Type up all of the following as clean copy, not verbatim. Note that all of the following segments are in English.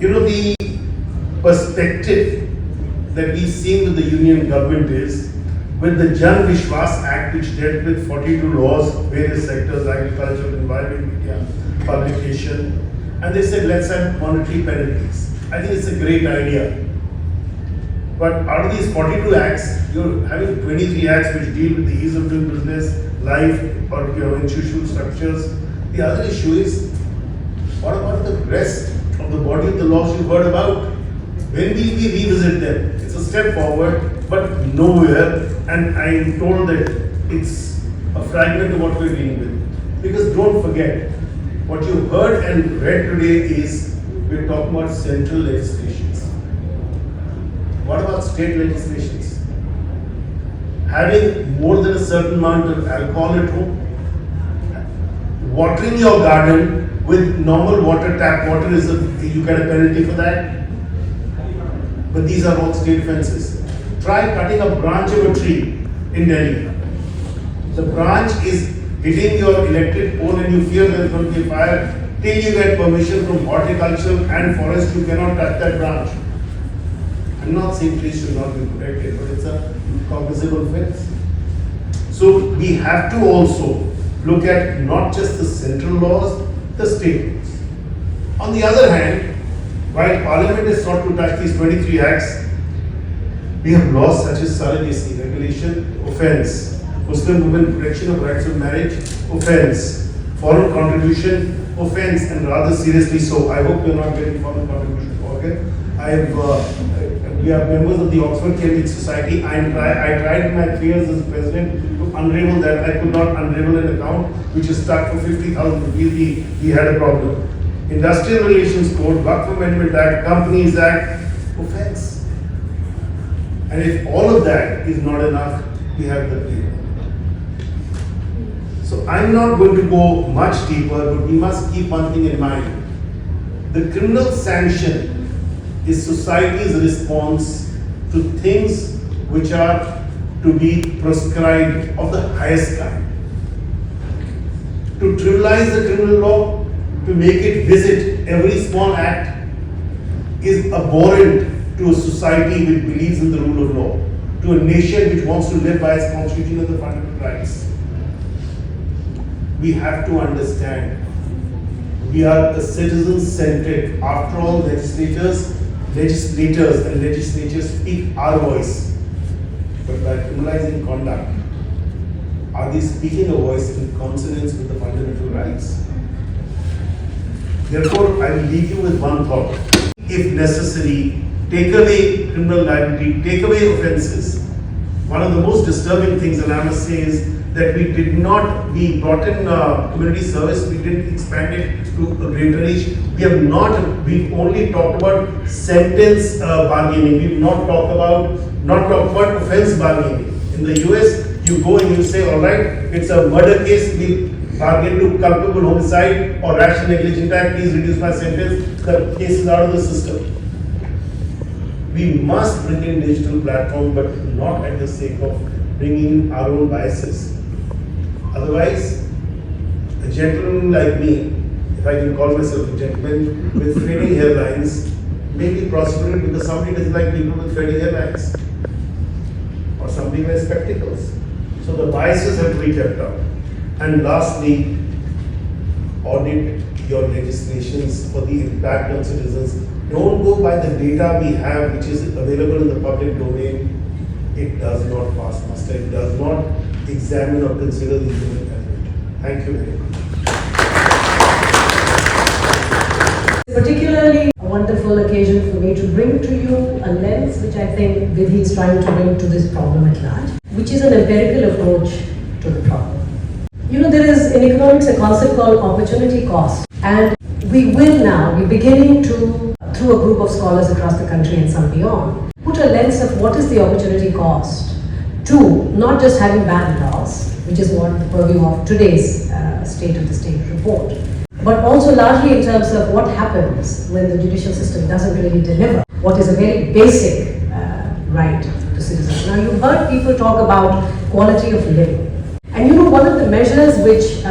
The perspective that we've seen with the union government is with the Jan Vishwas Act, which dealt with 42 laws, various sectors, agriculture, environment, media, publication, and they said let's have monetary penalties. I think it's a great idea. But out of these 42 acts, you're having 23 acts which deal with the ease of doing business, life, or institutional structures. The other issue is, what about the rest of the body of the laws you heard about? When will we revisit them? It's a step forward, but nowhere. And I am told that it's a fragment of what we're dealing with. Because don't forget, what you heard and read today is we're talking about central legislations. What about state legislations? Having more than a certain amount of alcohol at home, watering your garden with normal water, tap water, you get a penalty for that. But these are all state offences. Try cutting a branch of a tree in Delhi. The branch is hitting your electric pole and you fear there's going to be a fire. Till you get permission from horticulture and forest, you cannot touch that branch. I'm not saying trees should not be protected, but it's a cognizable offense. So we have to also look at not just the central laws, the state laws. On the other hand, while Parliament is sought to touch these 23 acts, we have laws such as surrogacy, regulation, offence, Muslim women protection of rights of marriage, offence, foreign contribution, offence, and rather seriously so. I hope you are not getting foreign contribution organ. We are members of the Oxford Cambridge Society. I tried in my 3 years as president to unravel that. I could not unravel an account which is stuck for 50,000 rupees. We had a problem. Industrial Relations Code, Waqf Amendment Act, Companies Act, offence. And if all of that is not enough, we have the plea. So I'm not going to go much deeper, but we must keep one thing in mind. The criminal sanction is society's response to things which are to be prescribed of the highest kind. To trivialize the criminal law, to make it visit every small act, is abhorrent to a society which believes in the rule of law, to a nation which wants to live by its constitution and the fundamental rights. We have to understand we are a citizen-centric. After all, legislators and legislatures speak our voice. But by criminalizing conduct, are they speaking a voice in consonance with the fundamental rights? Therefore, I will leave you with one thought. If necessary, take away criminal liability, take away offences. One of the most disturbing things, and I must say, is that we brought in community service, we didn't expand it to a greater reach. We've only talked about sentence bargaining. We've not talked about offense bargaining. In the US, you go and you say, all right, it's a murder case, we bargain to culpable homicide or rash negligent act, please reduce my sentence, the case is out of the system. We must bring in digital platform, but not at the sake of bringing in our own biases. Otherwise, a gentleman like me, if I can call myself a gentleman, with fading hairlines, may be prosecuted because somebody doesn't like people with fading hairlines. Or somebody wears spectacles. So the biases have to be kept out. And lastly, audit your legislations for the impact on citizens. Don't go by the data we have, which is available in the public domain. It does not pass muster. It does not examine or consider the human element. Thank you very much. Particularly a wonderful occasion for me to bring to you a lens which I think VIDHI is trying to bring to this problem at large, which is an empirical approach to the problem. There is in economics a concept called opportunity cost, and we will now be beginning to, through a group of scholars across the country and some beyond, put a lens of what is the opportunity cost to not just having bad laws, which is what the purview of today's State of the State report, but also largely in terms of what happens when the judicial system doesn't really deliver what is a very basic right to citizens. Now, you've heard people talk about quality of living. And one of the measures which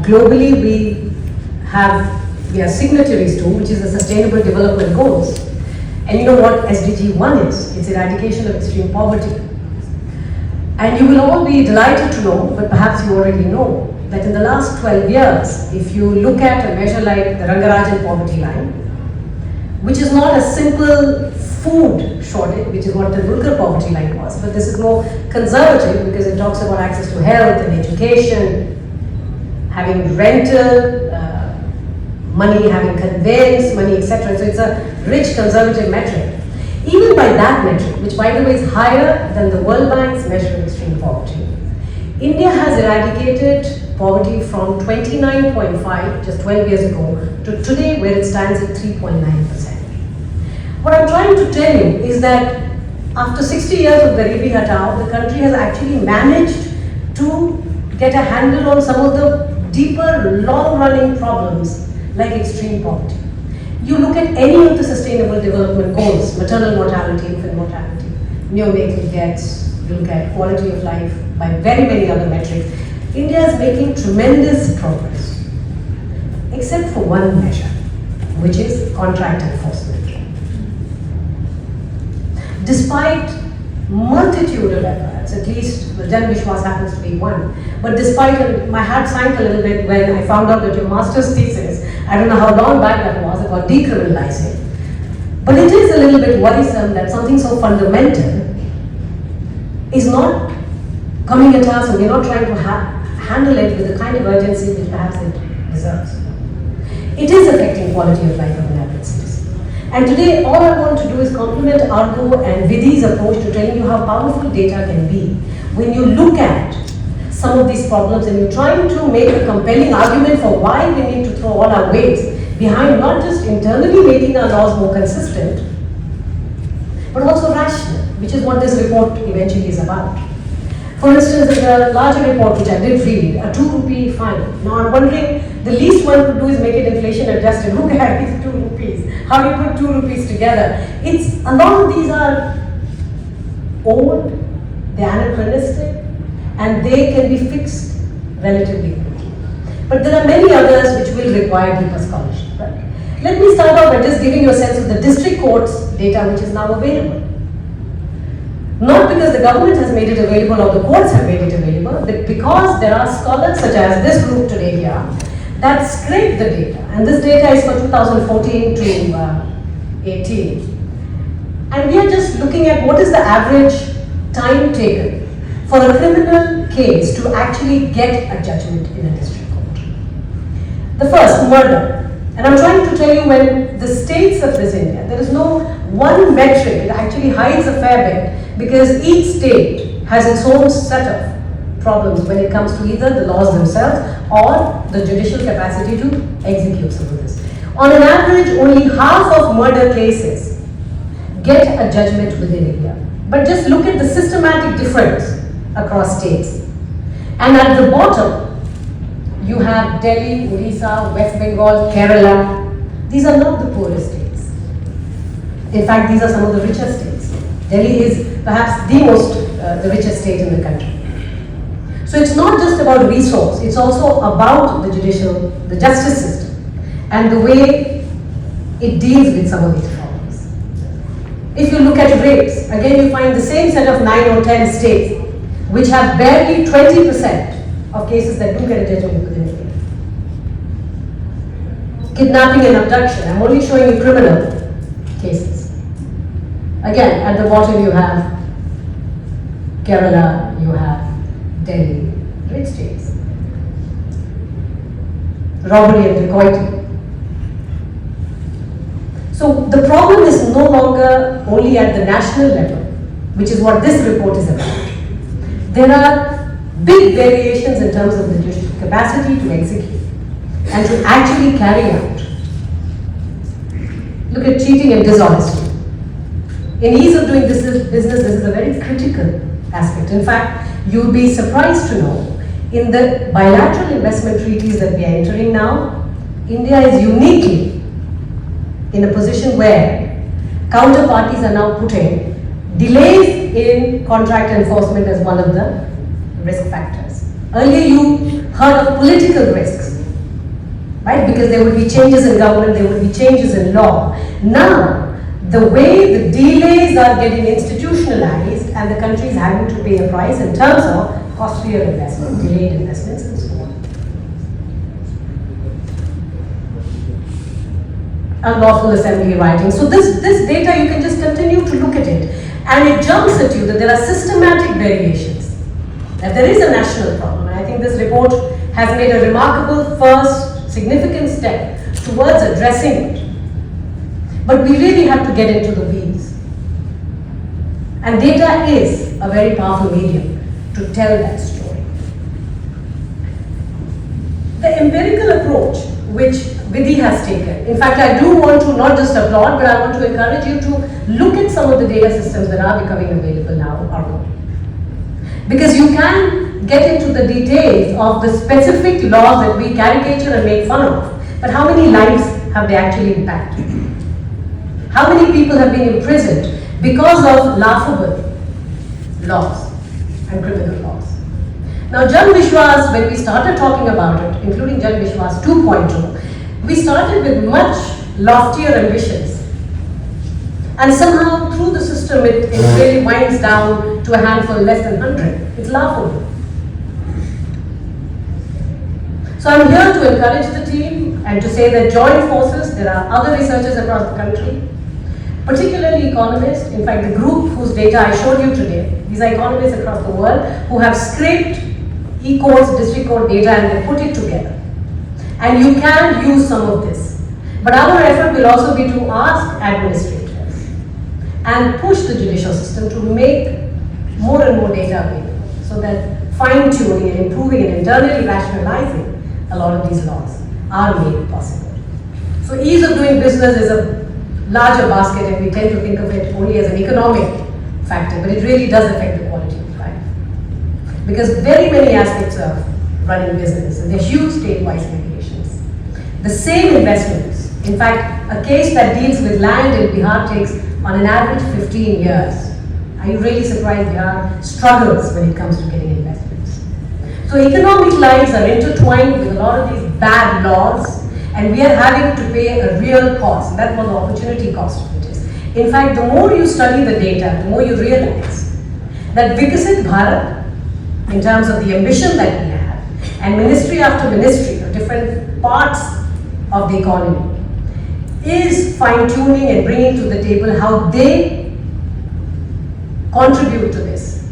globally we have we are signatories to, which is the Sustainable Development Goals. And you know what SDG 1 is? It's eradication of extreme poverty. And you will all be delighted to know, but perhaps you already know, that in the last 12 years, if you look at a measure like the Rangarajan poverty line, which is not a simple food shortage, which is what the Tendulkar poverty line was, but this is more conservative because it talks about access to health and education, having rental, money, having conveyance money, etc. So it's a rich conservative metric. Even by that metric, which by the way is higher than the World Bank's measure of extreme poverty, India has eradicated poverty from 29.5 just 12 years ago to today where it stands at 3.9%. What I'm trying to tell you is that after 60 years of Garibi Hatao, the country has actually managed to get a handle on some of the deeper, long-running problems like extreme poverty. You look at any of the Sustainable Development Goals, maternal mortality, infant mortality, neonatal deaths, you look at quality of life by very many other metrics, India is making tremendous progress, except for one measure, which is contract enforcement. Despite multitude of efforts, at least the Jan Vishwas happens to be one, but despite, my heart sank a little bit when I found out that your master's thesis, I don't know how long back that was, about decriminalizing. But it is a little bit worrisome that something so fundamental is not coming at us, and we're not trying to handle it with the kind of urgency which perhaps it deserves. It is affecting quality of life of an average citizen. And today, all I want to do is compliment Argo and Vidhi's approach to telling you how powerful data can be. When you look at some of these problems and you're trying to make a compelling argument for why we need to throw all our weights behind not just internally making our laws more consistent, but also rational, which is what this report eventually is about. For instance, in the larger report, which I did read, a 2 rupee fine. Now I'm wondering, the least one could do is make it inflation adjusted. Who carries 2 rupees? How do you put 2 rupees together? A lot of these are old, they're anachronistic, and they can be fixed relatively quickly. But there are many others which will require deeper scholarship. Right? Let me start off by just giving you a sense of the district court's data which is now available. Not because the government has made it available or the courts have made it available, but because there are scholars such as this group today here that scrape the data. And this data is for 2014 to 18. And we are just looking at what is the average time taken for a criminal case to actually get a judgment in a district court. The first, murder. And I'm trying to tell you, when the states of this India, there is no one metric, it actually hides a fair bit, because each state has its own set of problems when it comes to either the laws themselves or the judicial capacity to execute some of this. On an average, only half of murder cases get a judgment within a year. But just look at the systematic difference across states. And at the bottom, you have Delhi, Odisha, West Bengal, Kerala. These are not the poorest states. In fact, these are some of the richest states. Delhi is perhaps the richest state in the country. So it's not just about resource, it's also about the justice system and the way it deals with some of these problems. If you look at rapes, again you find the same set of 9 or 10 states which have barely 20% of cases that do get a judgment within a year. Kidnapping and abduction, I'm only showing you criminal cases. Again, at the bottom you have Kerala, you have Delhi, rich states. Robbery and dacoity. So the problem is no longer only at the national level, which is what this report is about. There are big variations in terms of the judicial capacity to execute and to actually carry out. Look at cheating and dishonesty. In ease of doing business, this is a very critical aspect. In fact, you'll be surprised to know, in the bilateral investment treaties that we are entering now, India is uniquely in a position where counterparties are now putting delays in contract enforcement as one of the risk factors. Earlier you heard of political risks, right? Because there would be changes in government, there would be changes in law. Now, the way the delays are getting institutionalized and the country is having to pay a price in terms of costlier investments, delayed investments and so on. Unlawful assembly writing. So this data, you can just continue to look at it and it jumps at you that there are systematic variations, that there is a national problem. And I think this report has made a remarkable first significant step towards addressing it. But we really have to get into the weeds. And data is a very powerful medium to tell that story. The empirical approach which VIDHI has taken, in fact I do want to not just applaud, but I want to encourage you to look at some of the data systems that are becoming available now. Because you can get into the details of the specific laws that we caricature and make fun of, but how many lives have they actually impacted? How many people have been imprisoned because of laughable laws and criminal laws? Now, Jan Vishwas, when we started talking about it, including Jan Vishwas 2.0, we started with much loftier ambitions. And somehow, through the system, it really winds down to a handful less than 100. It's laughable. So I'm here to encourage the team and to say that join forces. There are other researchers across the country, particularly economists. In fact, the group whose data I showed you today, these are economists across the world who have scraped e-courts, district court data and they put it together. And you can use some of this. But our effort will also be to ask administrators and push the judicial system to make more and more data available so that fine-tuning and improving and internally rationalizing a lot of these laws are made possible. So ease of doing business is a larger basket and we tend to think of it only as an economic factor, but it really does affect the quality of life. Because very many aspects of running business, and there are huge state-wise regulations. The same investments, in fact, a case that deals with land in Bihar takes on an average 15 years. Are you really surprised Bihar struggles when it comes to getting investments? So economic lives are intertwined with a lot of these bad laws, and we are having to pay a real cost. That's what the opportunity cost of it is. In fact, the more you study the data, the more you realize that Vikasit Bharat, in terms of the ambition that we have, and ministry after ministry of different parts of the economy, is fine-tuning and bringing to the table how they contribute to this.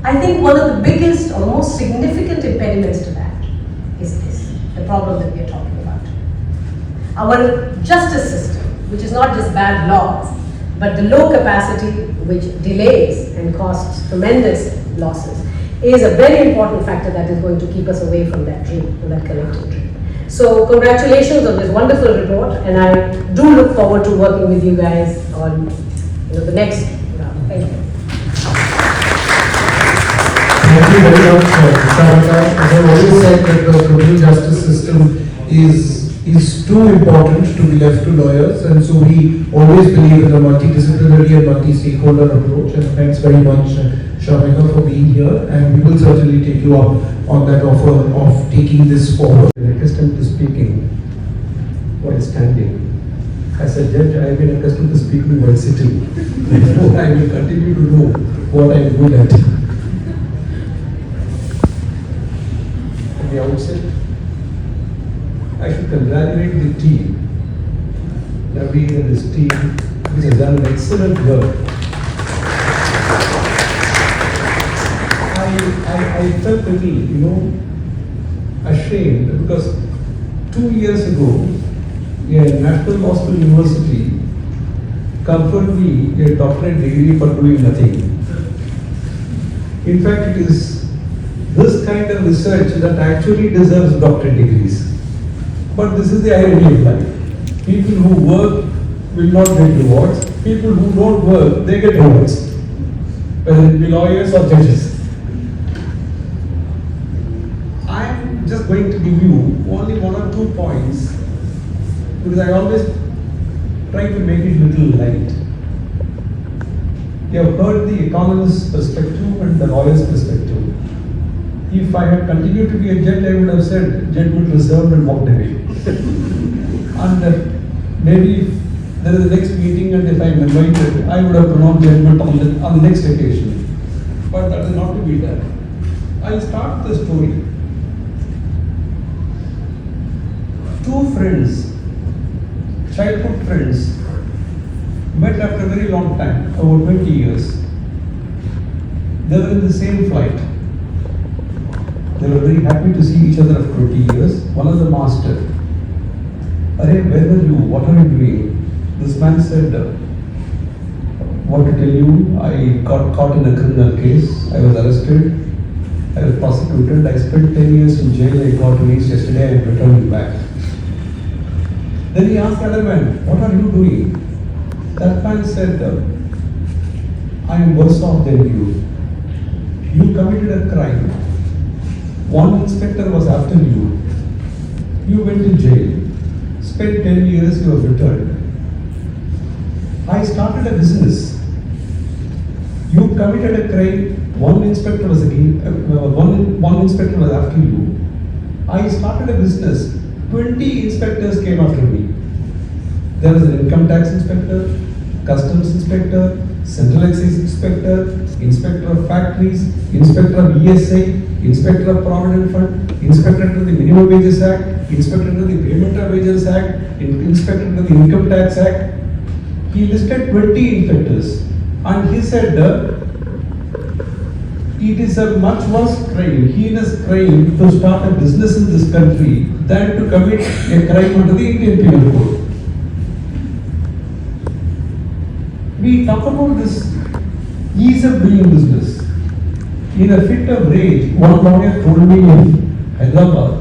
I think one of the biggest or most significant impediments to that is this, the problem that we are talking about. Our justice system, which is not just bad laws, but the low capacity which delays and costs tremendous losses, is a very important factor that is going to keep us away from that dream, from that collective dream. So congratulations on this wonderful report, and I do look forward to working with you guys on the next round. Thank you. Thank you very much, Sarika. As I've always said, that the criminal justice system is too important to be left to lawyers, and so we always believe in a multidisciplinary and multi-stakeholder approach. And thanks very much, Sarika, for being here, and we will certainly take you up on that offer of taking this forward. Accustomed to speaking while standing. As a judge, I have been accustomed to speaking while sitting. Therefore, I will continue to know what I am good at. At the outset, I should congratulate the team, Naveen and his team, which has done an excellent work. I felt a little, ashamed because 2 years ago, a National Law School University conferred me a doctorate degree for doing nothing. In fact, it is this kind of research that actually deserves doctorate degrees. But this is the irony of life. People who work will not get rewards. People who don't work, they get rewards, whether it be lawyers or judges. I'm just going to give you only 1 or 2 points because I always try to make it little light. You have heard the economist's perspective and the lawyer's perspective. If I had continued to be a judge, I would have said judgment reserved and walked away. And maybe if there is a next meeting and if I am invited, I would have pronounced judgment on the next occasion. But that is not to be done. I'll start the story. Two friends, childhood friends, met after a very long time, over 20 years. They were in the same flight. They were very happy to see each other after 20 years. One of them asked her, "Arey, where were you? What are you doing?" This man said, "What to tell you, I got caught in a criminal case. I was arrested. I was prosecuted. I spent 10 years in jail. I got released yesterday. I am returning back." Then he asked the other man, "What are you doing?" That man said, "I am worse off than you. You committed a crime. One inspector was after you. You went to jail. Spent 10 years, you have returned. I started a business. You committed a crime. One inspector was after you. I started a business. 20 inspectors came after me. There was an income tax inspector, customs inspector, central excise inspector, inspector of factories, inspector of ESA, inspector of Provident Fund, inspector under the Minimum Wages Act, inspector under the Payment of Wages Act, inspector under the Income Tax Act." He listed 20 inspectors and he said, "It is a much worse crime, heinous crime, to start a business in this country than to commit a crime under the Indian Penal Code." We talk about this ease of doing business. In a fit of rage, one lawyer told me in Hyderabad,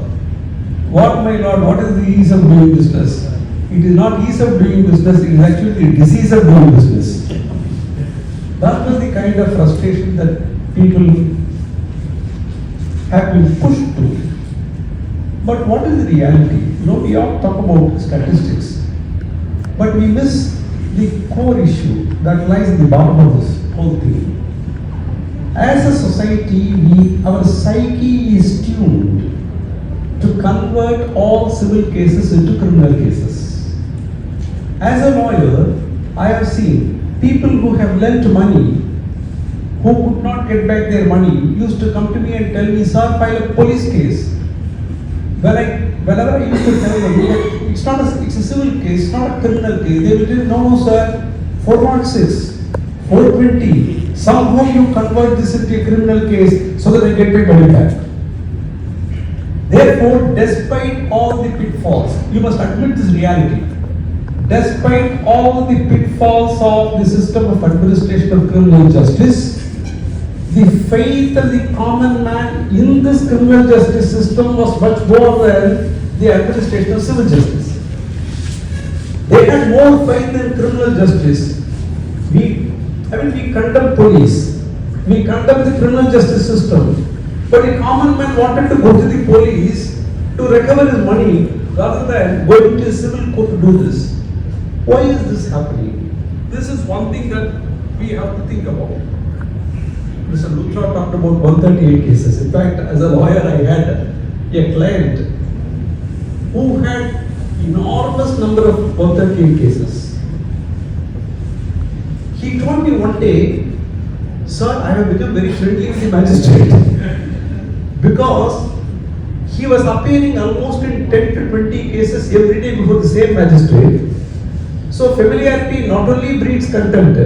"What, my lord, what is the ease of doing business? It is not ease of doing business, it is actually the disease of doing business." That was the kind of frustration that people have been pushed to. But what is the reality? We all talk about statistics, but we miss the core issue that lies at the bottom of this whole thing. As a society, our psyche is tuned to convert all civil cases into criminal cases. As a lawyer, I have seen people who have lent money, who could not get back their money, used to come to me and tell me, "Sir, file a police case." Whenever I used to tell them, it's a civil case, it's not a criminal case, they will tell, "No, sir, 406, 420, somehow you convert this into a criminal case so that I get my money back." Therefore, despite all the pitfalls, you must admit this reality. Despite all the pitfalls of the system of administration of criminal justice, the faith of the common man in this criminal justice system was much more than the administration of civil justice. They had more faith in criminal justice. We condemn police, we condemn the criminal justice system, but the common man wanted to go to the police to recover his money rather than going to a civil court to do this. Why is this happening? This is one thing that we have to think about. Mr. Luthra talked about 138 cases. In fact, as a lawyer, I had a client who had enormous number of 138 cases. He told me one day, "Sir, I have become very friendly with the magistrate," because he was appearing almost in 10 to 20 cases every day before the same magistrate. So familiarity not only breeds contempt,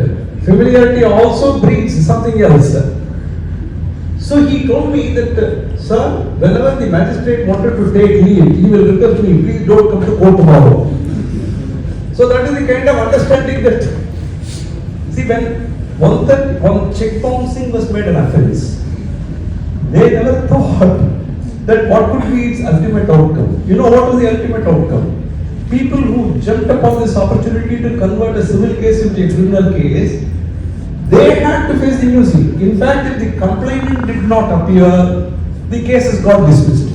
familiarity also breeds something else. So he told me that, "Sir, whenever the magistrate wanted to take leave, he will request me, 'Please don't come to court tomorrow.'" So that is the kind of understanding that, see, when one check bouncing was made an offense, they never thought that what could be its ultimate outcome. You know what was the ultimate outcome? People who jumped upon this opportunity to convert a civil case into a criminal case, they had to face the music. In fact, if the complainant did not appear, the cases got dismissed.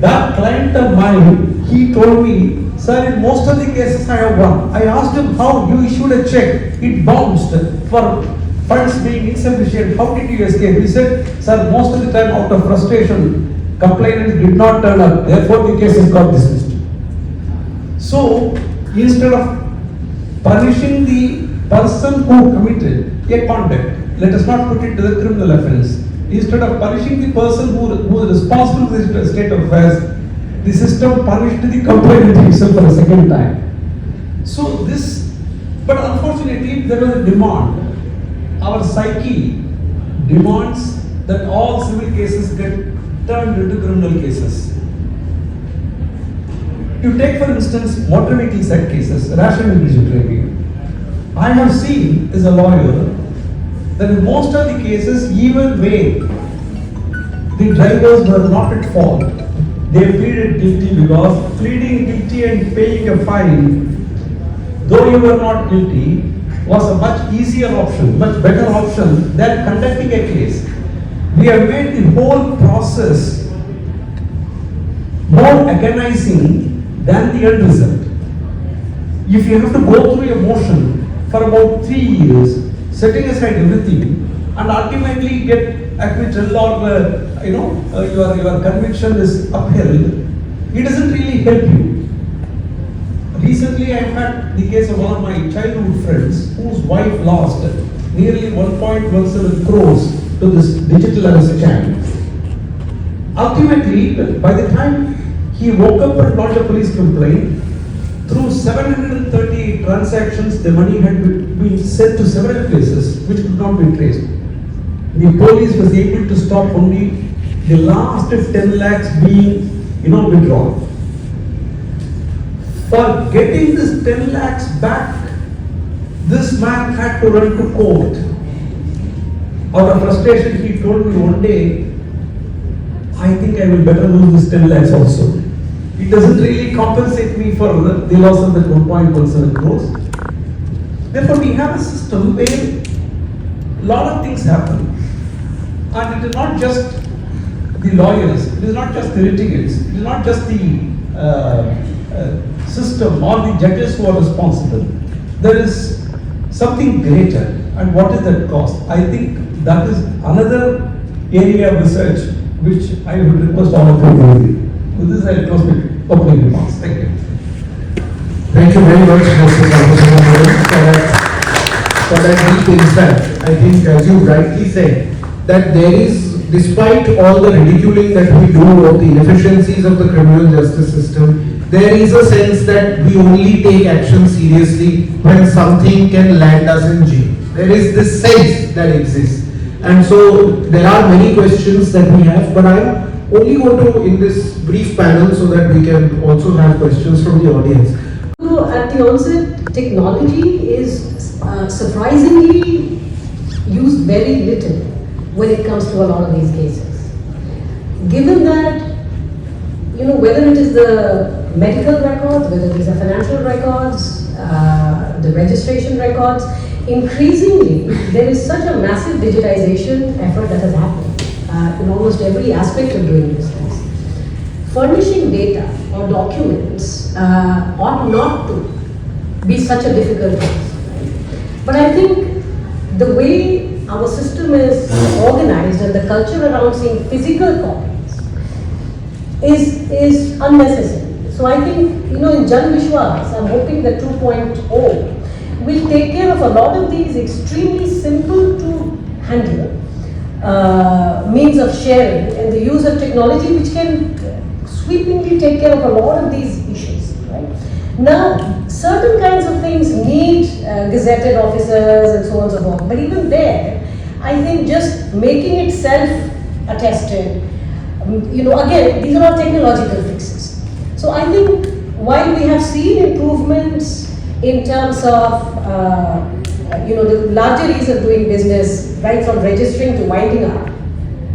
That client of mine, he told me, "Sir, in most of the cases I have won." I asked him, "How? You issued a check, it bounced for funds being insufficient. How did you escape?" He said, "Sir, most of the time out of frustration, complainants did not turn up, therefore the cases got dismissed." So instead of punishing the person who committed a conduct, let us not put it to the criminal offense. Instead of punishing the person who is responsible for the state of affairs, the system punished the complainant himself for a second time. So this, but unfortunately there was a demand. Our psyche demands that all civil cases get turned into criminal cases. You take for instance motor vehicle act cases, rational negligence driving. I have seen as a lawyer that in most of the cases, even where the drivers were not at fault, they pleaded guilty because pleading guilty and paying a fine, though you were not guilty, was a much easier option, much better option than conducting a case. We have made the whole process more agonizing than the end result. If you have to go through a motion for about 3 years, setting aside everything, and ultimately get acquittal or your conviction is upheld, it doesn't really help you. Recently, I had the case of one of my childhood friends whose wife lost nearly 1.17 crores to this digital arrest scam. Ultimately, by the time he woke up and lodged a police complaint, through 730 transactions, the money had been sent to several places which could not be traced. The police was able to stop only the last 10 lakhs being, withdrawn. For getting this 10 lakhs back, this man had to run to court. Out of frustration, he told me one day, I think I will better lose this 10 lakhs also. It doesn't really compensate me for the loss of that 1.17 crores. Therefore, we have a system where a lot of things happen. And it is not just the lawyers, it is not just the litigants, it is not just the system or the judges who are responsible. There is something greater. And what is that cost? I think that is another area of research which I would request all of you to do. With this, I will close my opening remarks. Thank you. Thank you very much, Mr. Sarvasubramanian, for that deep insight. I think, as you rightly said, that there is, despite all the ridiculing that we do of the inefficiencies of the criminal justice system, there is a sense that we only take action seriously when something can land us in jail. There is this sense that exists. And so there are many questions that we have, but I'm only going to, in this brief panel, so that we can also have questions from the audience. So at the onset, technology is surprisingly used very little when it comes to a lot of these cases. Given that, whether it is the medical records, whether these are financial records, the registration records, increasingly there is such a massive digitization effort that has happened in almost every aspect of doing business. Furnishing data or documents ought not to be such a difficult task. But I think the way our system is organized and the culture around seeing physical copies is unnecessary. So I think, in Jan Vishwas, I'm hoping that 2.0 will take care of a lot of these extremely simple to handle means of sharing and the use of technology, which can sweepingly take care of a lot of these issues. Right? Now, certain kinds of things need gazetted officers and so on and so forth, but even there, I think just making it self-attested, again, these are all technological fixes. So I think while we have seen improvements in terms of the larger ease of doing business, right from registering to winding up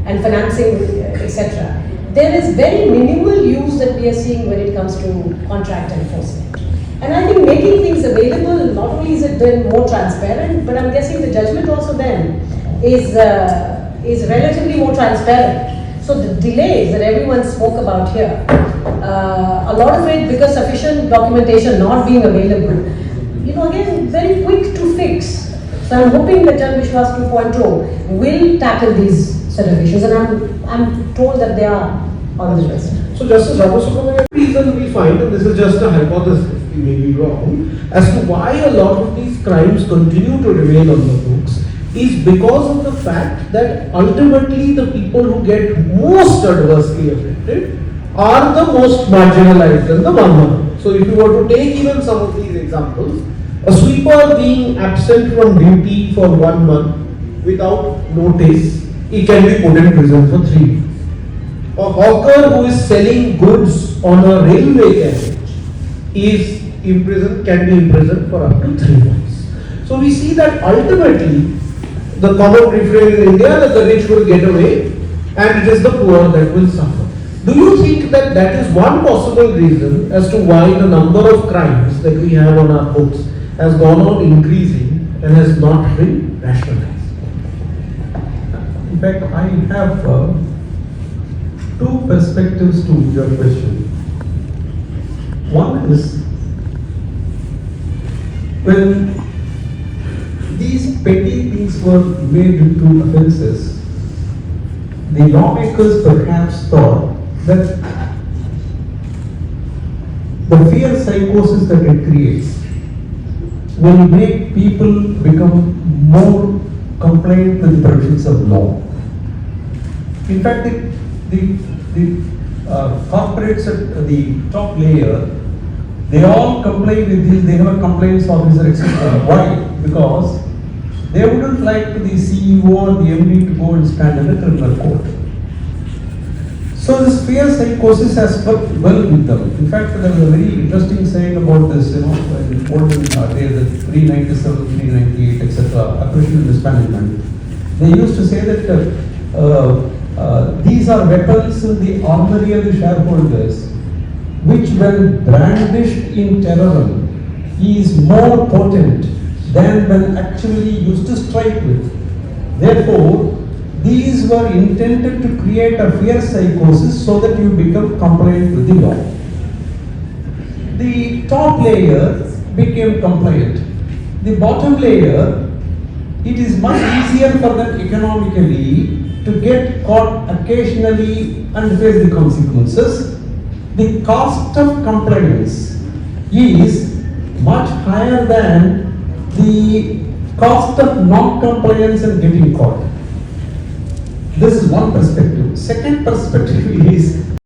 and financing, etc., there is very minimal use that we are seeing when it comes to contract enforcement. And I think making things available, not only is it then more transparent, but I'm guessing the judgment also then is relatively more transparent. So the delays that everyone spoke about here, a lot of it because sufficient documentation not being available, again, very quick to fix. So I'm hoping that Jan Vishwas 2.0 will tackle these sort of issues, and I'm told that they are on the list. So Justice Ramasubramanian, reason we find, and this is just a hypothesis, may be wrong, as to why a lot of these crimes continue to remain on the books is because of the fact that ultimately the people who get most adversely affected are the most marginalized and the vulnerable. So if you were to take even some of these examples, a sweeper being absent from duty for 1 month without notice, he can be put in prison for 3 months. A hawker who is selling goods on a railway carriage can be imprisoned for up to 3 months. So we see that ultimately the common refrain in India that the rich will get away and it is the poor that will suffer. Do you think that that is one possible reason as to why the number of crimes that we have on our books has gone on increasing and has not been rationalized? In fact, I have two perspectives to your question. One is, when these petty things were made into offences, the lawmakers perhaps thought that the fear psychosis that it creates will make people become more compliant with the provisions of law. In fact, the corporates at the top layer, they all comply with this. They have a compliance officer, etc. Why? Because they wouldn't like the CEO or the MD to go and stand in a criminal court. So this fear psychosis has worked well with them. In fact, there was a very interesting saying about this, in olden days, the 397, 398, etc., operational mismanagement. They used to say that these are weapons in the armory of the shareholders, which when brandished in terrorism is more potent than when actually used to strike with. Therefore, these were intended to create a fear psychosis so that you become compliant with the law. The top layer became compliant. The bottom layer, it is much easier for them economically to get caught occasionally and face the consequences. The cost of compliance is much higher than the cost of non-compliance and getting caught. This is one perspective. Second perspective is